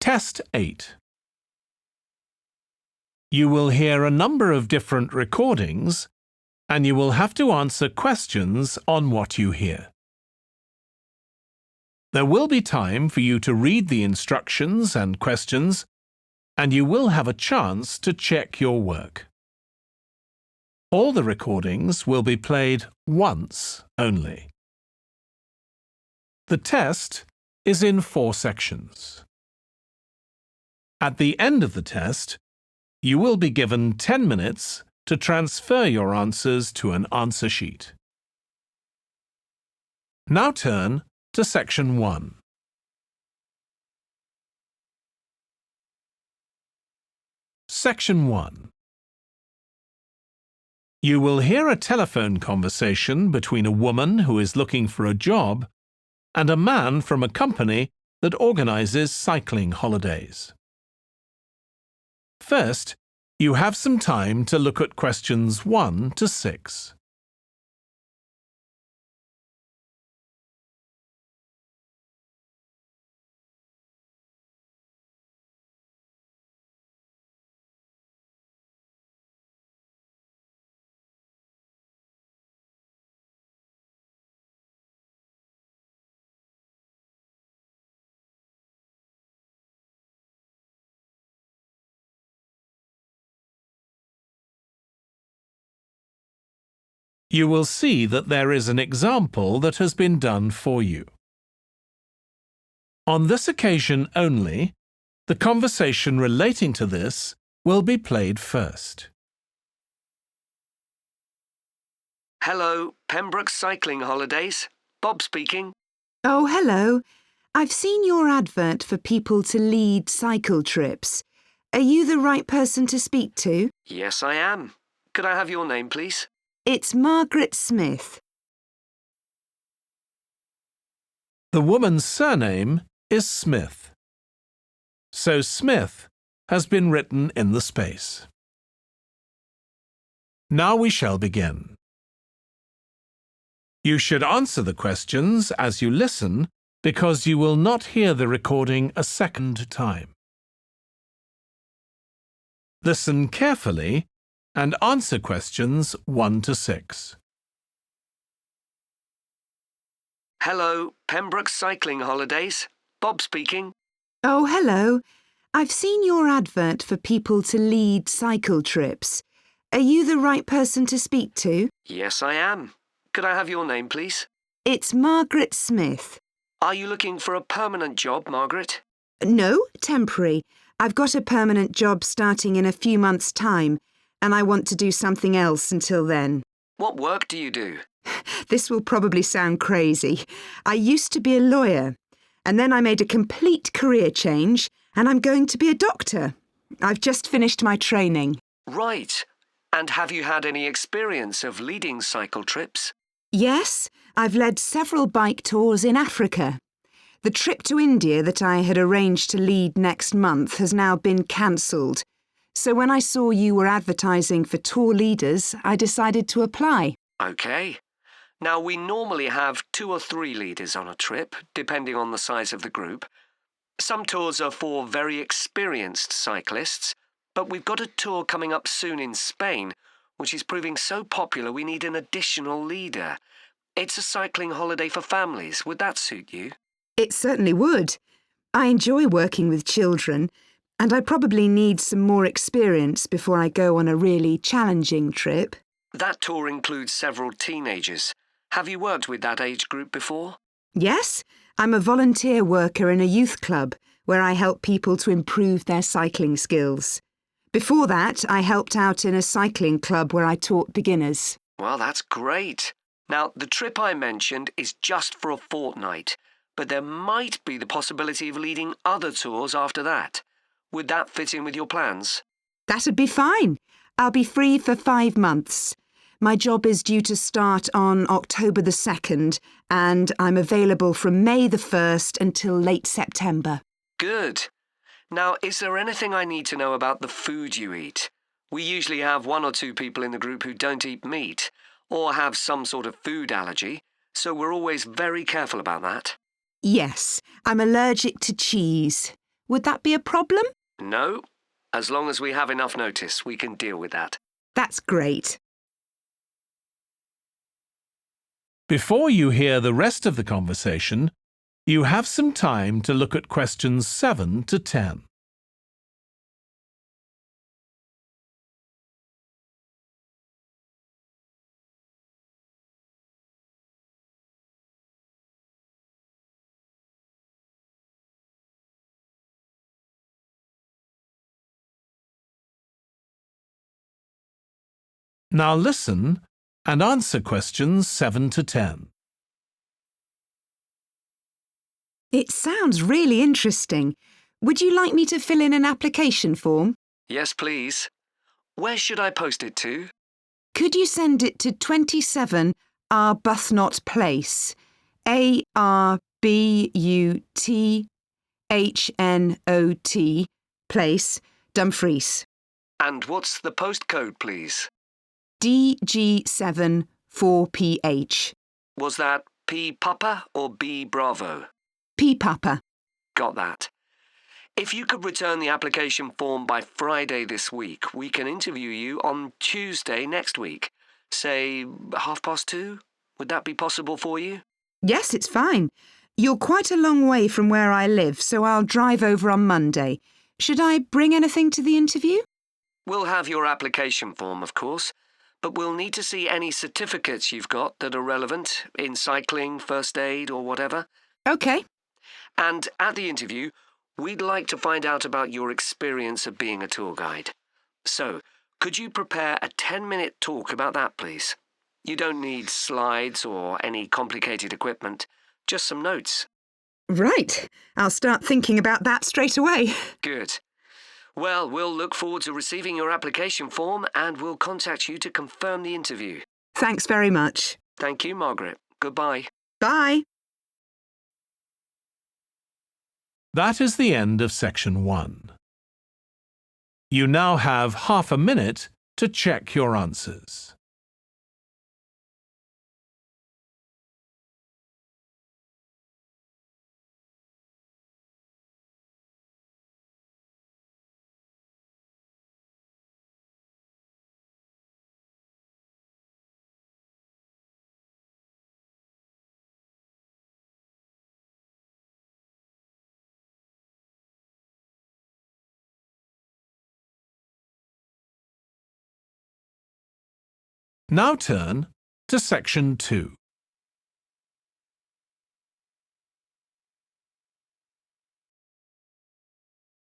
Test 8. You will hear a number of different recordings, and you will have to answer questions on what you hear. There will be time for you to read the instructions and questions, and you will have a chance to check your work. All the recordings will be played once only. The test is in 4 sections. At the end of the test, you will be given 10 minutes to transfer your answers to an answer sheet. Now turn to Section 1. Section 1. You will hear a telephone conversation between a woman who is looking for a job and a man from a company that organizes cycling holidays. First, you have some time to look at questions 1 to 6. You will see that there is an example that has been done for you. On this occasion only, the conversation relating to this will be played first. Hello, Pembroke Cycling Holidays. Bob speaking. Oh, hello. I've seen your advert for people to lead cycle trips. Are you the right person to speak to? Yes, I am. Could I have your name, please? It's Margaret Smith. The woman's surname is Smith. So Smith has been written in the space. Now we shall begin. You should answer the questions as you listen because you will not hear the recording a second time. Listen carefully and answer questions 1 to 6. Hello, Pembroke Cycling Holidays. Bob speaking. Oh, hello. I've seen your advert for people to lead cycle trips. Are you the right person to speak to? Yes, I am. Could I have your name, please? It's Margaret Smith. Are you looking for a permanent job, Margaret? No, temporary. I've got a permanent job starting in a few months' time, and I want to do something else until then. What work do you do? This will probably sound crazy. I used to be a lawyer, and then I made a complete career change, and I'm going to be a doctor. I've just finished my training. Right. And have you had any experience of leading cycle trips? Yes, I've led several bike tours in Africa. The trip to India that I had arranged to lead next month has now been cancelled. So when I saw you were advertising for tour leaders, I decided to apply. OK. Now, we normally have 2 or 3 leaders on a trip, depending on the size of the group. Some tours are for very experienced cyclists, but we've got a tour coming up soon in Spain, which is proving so popular we need an additional leader. It's a cycling holiday for families. Would that suit you? It certainly would. I enjoy working with children, and I probably need some more experience before I go on a really challenging trip. That tour includes several teenagers. Have you worked with that age group before? Yes, I'm a volunteer worker in a youth club where I help people to improve their cycling skills. Before that, I helped out in a cycling club where I taught beginners. Well, that's great. Now, the trip I mentioned is just for a fortnight, but there might be the possibility of leading other tours after that. Would that fit in with your plans? That'd be fine. I'll be free for 5 months. My job is due to start on October the 2nd, and I'm available from May the 1st until late September. Good. Now, is there anything I need to know about the food you eat? We usually have 1 or 2 people in the group who don't eat meat or have some sort of food allergy, so we're always very careful about that. Yes, I'm allergic to cheese. Would that be a problem? No. As long as we have enough notice, we can deal with that. That's great. Before you hear the rest of the conversation, you have some time to look at questions 7 to 10. Now listen and answer questions 7 to 10. It sounds really interesting. Would you like me to fill in an application form? Yes, please. Where should I post it to? Could you send it to 27 Arbuthnot Place, Arbuthnot Place, Dumfries, And what's the postcode, please? DG7 4PH. Was that P Papa or B Bravo? P Papa. Got that. If you could return the application form by Friday this week, we can interview you on Tuesday next week. Say 2:30? Would that be possible for you? Yes, it's fine. You're quite a long way from where I live, so I'll drive over on Monday. Should I bring anything to the interview? We'll have your application form, of course, but we'll need to see any certificates you've got that are relevant in cycling, first aid, or whatever. OK. And at the interview, we'd like to find out about your experience of being a tour guide. So, could you prepare a 10-minute talk about that, please? You don't need slides or any complicated equipment, just some notes. Right. I'll start thinking about that straight away. Good. Well, we'll look forward to receiving your application form and we'll contact you to confirm the interview. Thanks very much. Thank you, Margaret. Goodbye. Bye. That is the end of section 1. You now have half a minute to check your answers. Now turn to section 2.